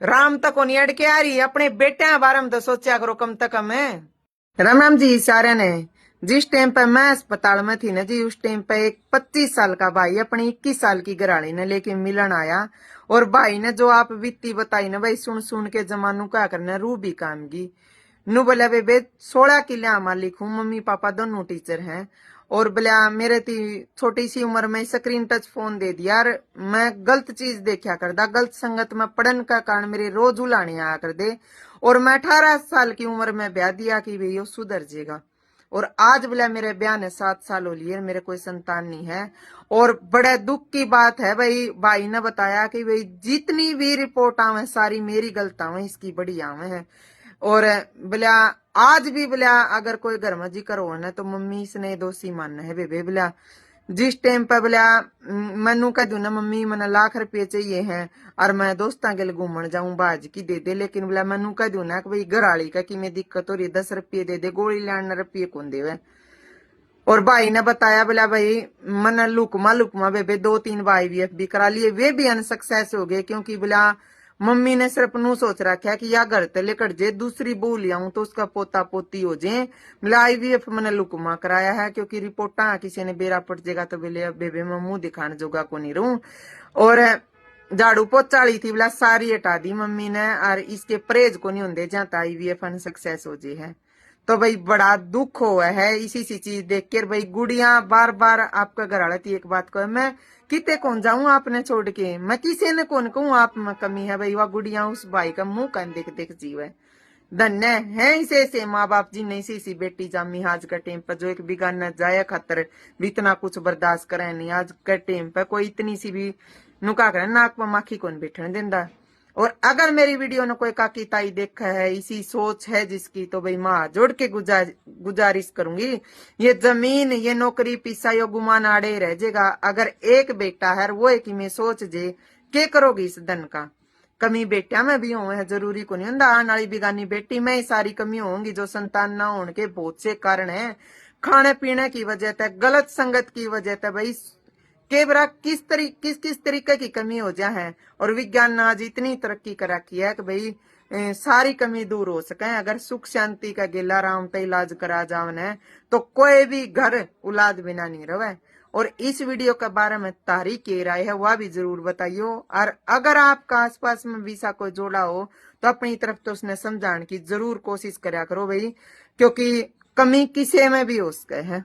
राम तक को नहीं अड़ के आ रही, अपने बेटे बारे में तो सोचा करो कम तक कम है। राम राम जी सारे ने। जिस टाइम पे मैं अस्पताल में थी ना जी, उस टाइम पे एक 25 साल का भाई अपनी 21 साल की घराड़ी ने लेके मिलन आया। और भाई ने जो आप बीती बताई ना भाई, सुन सुन के जमानू क्या करना, रू भी काम की। नु बोला बेबे 16 किले मालिक हूँ, मम्मी पापा दोनों टीचर हैं। और बोला मेरे थी छोटी सी उम्र में स्क्रीन टच फोन दे दिया, और मैं गलत चीज देखा करदा, गलत संगत में पढ़न का कारण मेरे रोज उलाने आया कर दे। और मैं 18 साल की उम्र में ब्याह दिया कि भाई वो सुधर जाएगा। और आज बोला मेरे ब्याह ने 7 साल हो लिए, मेरे कोई संतान नहीं है। और बड़े दुख की बात है भाई, भाई ने बताया कि भाई जितनी भी रिपोर्ट आवे सारी मेरी गलत आवे, इसकी बड़ी आवे है। और बोला आज भी बोला अगर कोई घर में जिक्र हो ना तो मम्मी इसने दोषी मानना है बेबे। बोला जिस टाइम पे बोला मैनू कह दू ना मम्मी मैंने लाख रुपये चाहिए हैं और मैं दोस्तों के घूमन जाऊं बाज की दे दे, लेकिन बोला मैनू कह दू ना कि भाई घर वाली का कि मैं दिक्कत हो रही 10 रुपये दे दे, गोली लाने रुपये कौन देवे। और भाई ने बताया बोला भाई मैंने लुकमा लुकमा बेबे 2-3 IVF भी करा लिए, वे भी अनसक्सेस हो गए, क्योंकि बोला मम्मी ने सिर्फ नू सोच रखा है कि या घर ते लेकर जे दूसरी बहू लियाऊं तो उसका पोता पोती हो जाए। बोला IVF मैंने लुकमा कराया है, क्योंकि रिपोर्टा किसी ने बेरा पट जाएगा तो बोले बेबे मैं मुंह दिखाने जोगा को नहीं रहूं। और झाड़ू पोचा ली थी बोला सारी हटा दी मम्मी ने, और इसके परहेज को नहीं होंगे जहाँ IVF अनसक्सेस हो जाए है। तो भाई बड़ा दुख हुआ है इसी सी चीज देख कर भाई। गुड़िया बार बार आपका घर वाला थी एक बात को, मैं किते कौन जाऊं आपने छोड़ के, मैं किसी ने कौन कहूं आप में कमी है भाई। वह गुड़िया उस भाई का मुंह कन देख देख जीव है। धन्य है इसे से माँ बाप जी ने इसी बेटी जामी आज का टाइम पर, जो एक बिगाना जाया खातर भी इतना कुछ बर्दाश्त करे नहीं। आज के टाइम पर कोई इतनी सी भी नुका करे नाक पर माखी कौन बैठने देंदा। और अगर मेरी वीडियो ने कोई काकी ताई देखा है इसी सोच है जिसकी, तो भाई माँ जोड़ के गुजारिश करूंगी, ये जमीन ये नौकरी पीसा यो गुमान आड़े रह जाएगा। अगर एक बेटा है वो एक में सोच जे के करोगी इस धन का। कमी बेटिया में भी हो है, जरूरी को नहीं होता आने वाली बिगानी बेटी में ही सारी कमी होंगी। जो संतान ना होने के बहुत से कारण है, खाने पीने की वजह से, गलत संगत की वजह से भाई के बरा किस तरीके की कमी हो जा है। और विज्ञान ने आज इतनी तरक्की कर रखी है कि भाई सारी कमी दूर हो सके। अगर सुख शांति का गिला राम पे इलाज करा जावन है तो कोई भी घर औलाद बिना नहीं रहे। और इस वीडियो के बारे में तारी के राय है वह भी जरूर बताइयो। और अगर आपका आसपास में वीसा कोई जोड़ा हो तो अपनी तरफ तो उसने समझाने की जरूर कोशिश करा करो भाई, क्योंकि कमी किसी में भी हो सके है।